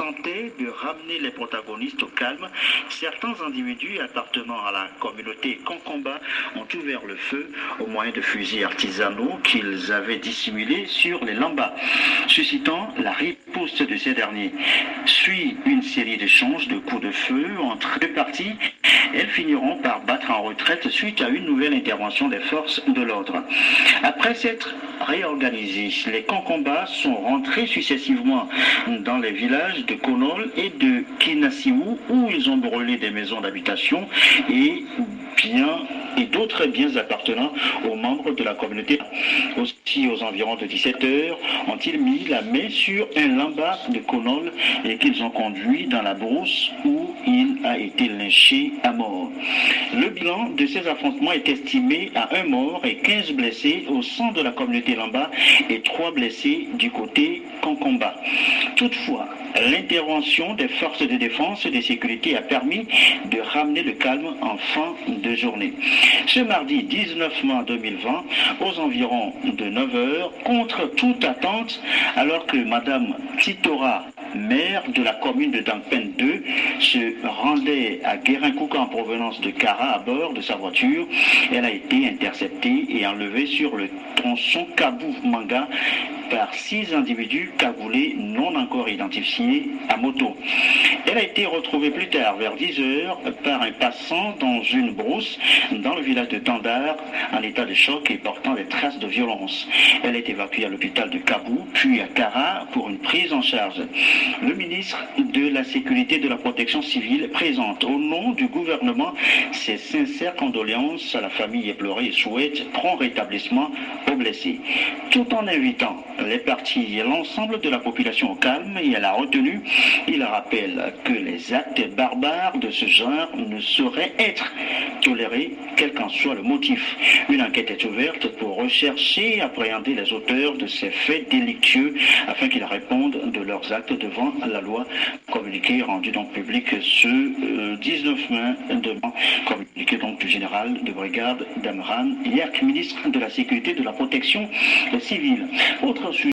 tentaient de ramener les protagonistes au calme. Certains individus appartenant à la communauté Kokomba ont ouvert le feu au moyen de fusils artisanaux qu'ils avaient dissimulés sur les lambas, suscitant la riposte de ces derniers. Suit une série d'échanges de coups de feu entre deux parties. Elles finiront par battre en retraite suite à une nouvelle intervention des forces de l'ordre. Après s'être réorganisés, les Kokomba sont rentrés successivement dans les villages de Konol et de Kinasiwu où ils ont brûlé des maisons d'habitation et d'autres biens appartenant aux membres de la communauté. Aussi, aux environs de 17h, ont-ils mis la main sur un lamba de Konol et qu'ils ont conduit dans la brousse où il a été lynché à mort. Le bilan de ces affrontements est estimé à 1 mort et 15 blessés au sein de la communauté lamba et 3 blessés du côté Kokomba. Toutefois, l'intervention des forces de défense et de sécurité a permis de ramener le calme en fin de journée. Ce mardi 19 mai 2020, aux environs de 9h, contre toute attente, alors que Madame Titora, maire de la commune de Dangpen 2, se rendait à Guérin-Kouka en provenance de Kara à bord de sa voiture, elle a été interceptée et enlevée sur le tronçon Kabou-Manga par 6 individus cagoulés non encore identifiés à moto. Elle a été retrouvée plus tard, vers 10h, par un passant dans une brousse dans le village de Tandar, en état de choc et portant des traces de violence. Elle est évacuée à l'hôpital de Kabou, puis à Kara pour une prise en charge. Le ministre de la Sécurité et de la Protection civile présente au nom du gouvernement ses sincères condoléances à la famille éplorée et souhaite prompt rétablissement aux blessés, tout en invitant les partis et l'ensemble de la population au calme et à la retenue. Il rappelle que les actes barbares de ce genre ne sauraient être tolérés, quel qu'en soit le motif. Une enquête est ouverte pour rechercher et appréhender les auteurs de ces faits délictueux afin qu'ils répondent de leurs actes devant la loi. Communiqué rendu donc public ce 19 mai devant communiqué donc du général de brigade Damran Yak, ministre de la Sécurité et de la Protection civile. Autre sujet.